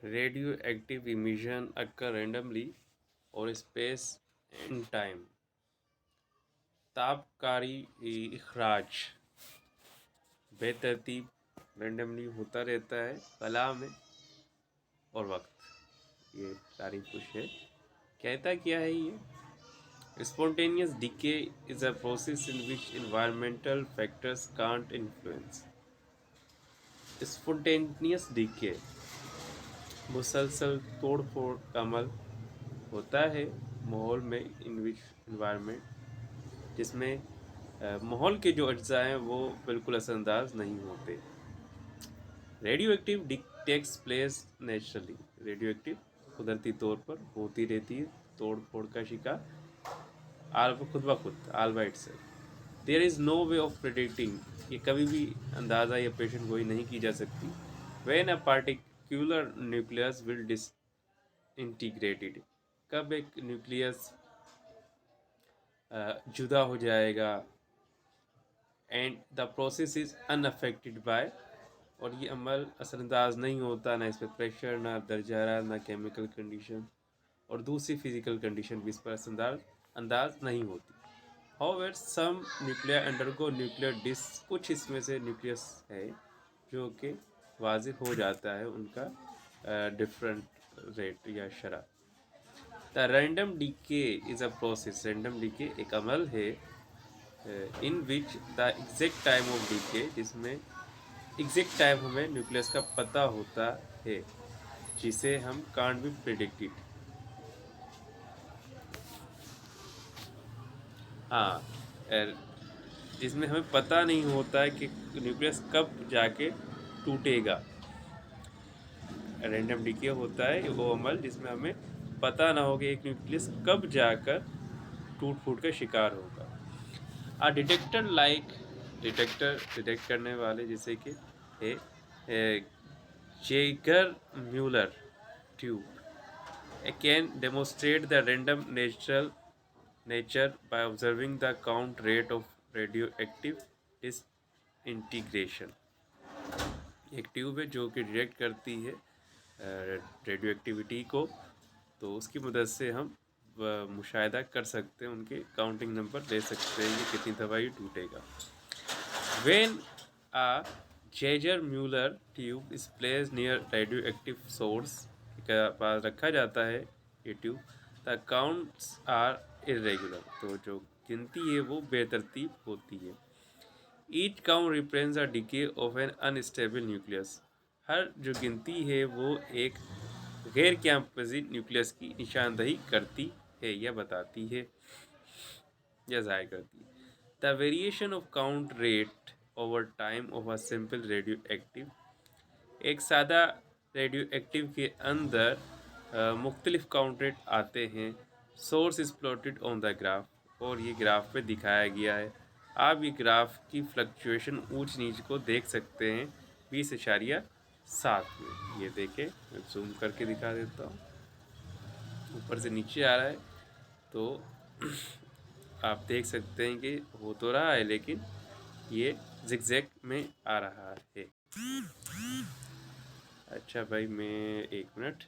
Radioactive emission occur randomly or space and time. तापकारी इखराज बेतरतीब randomly होता रहता है कला में और वक्त। ये तारीफ कुछ है, कहता क्या है ये? Spontaneous decay is a process in which environmental factors can't influence. Spontaneous decay मुसलसल तोड़ फोड़ का अमल होता है माहौल में, इन विच इन्वायरमेंट, जिसमें माहौल के जो अज्जा हैं वो बिल्कुल असरअंदाज नहीं होते। Radio active takes place naturally, radio active कुदरती तौर पर होती रहती है तोड़ फोड़ का शिकार खुद ब खुद, all by itself. There is no way of predicting, ये कभी भी अंदाज़ा या पेशन गोई नहीं की जा सकती। When a particular nucleus will disintegrated, कब एक न्यूक्लियस जुदा हो जाएगा। And the process is unaffected bye, और ये अमल असरअंदाज नहीं होता, ना इस पर प्रेशर, ना दर्जा हरारत, ना केमिकल कंडीशन और दूसरी फिजिकल कंडीशन भी इस पर अंदाज नहीं होती। However some nuclear undergo nuclear disc, कुछ इसमें से न्यूक्लियस है जो कि वाज़िह हो जाता है उनका डिफरेंट रेट या शरह। The random decay is a process, random decay एक अमल है in which the exact time of decay, जिसमें एग्जैक्ट टाइम हमें न्यूक्लियस का पता होता है, जिसे हम कांट बी प्रिडिक्टेड। हाँ, जिसमें हमें पता नहीं होता है कि न्यूक्लियस कब जाके टूटेगा। रैंडम डीके होता है वो अमल जिसमें हमें पता ना हो कि एक न्यूक्लियस कब जाकर टूट फूट का शिकार होगा। A detector like, detector detect करने वाले जैसे कि Geiger Muller tube can demonstrate the random nature by observing the count rate of radioactive disintegration। एक ट्यूब है जो कि डिटेक्ट करती है रेडियो एक्टिविटी को, तो उसकी मदद से हम मुशाहिदा कर सकते हैं, उनके काउंटिंग नंबर ले सकते हैं कि कितनी दफ़ा ये टूटेगा। When a Geiger Muller tube is place near radioactive source, के पास रखा जाता है ये tube, the counts are irregular, तो जो गिनती है वो बेतरतीब होती है। Each count represents a decay of an unstable nucleus, हर जो गिनती है वो एक गैर क़याम पज़ीर न्यूक्लियस की निशानदही करती है या बताती है या ज़ाहिर करती है। The variation of count rate over time of a simple radio active, एक सादा रेडियो एक्टिव के अंदर मुख्तलिफ काउंट रेट आते हैं। Source is plotted on the graph, और ये ग्राफ पे दिखाया गया है। आप ये ग्राफ की फ्लक्चुएशन ऊंच नीच को देख सकते हैं 20.7 में। ये देखें, मैं जूम करके दिखा देता हूँ, ऊपर से नीचे आ रहा है तो आप देख सकते हैं कि हो तो रहा है लेकिन ये ज़िगज़ैग में आ रहा है। अच्छा भाई, मैं एक मिनट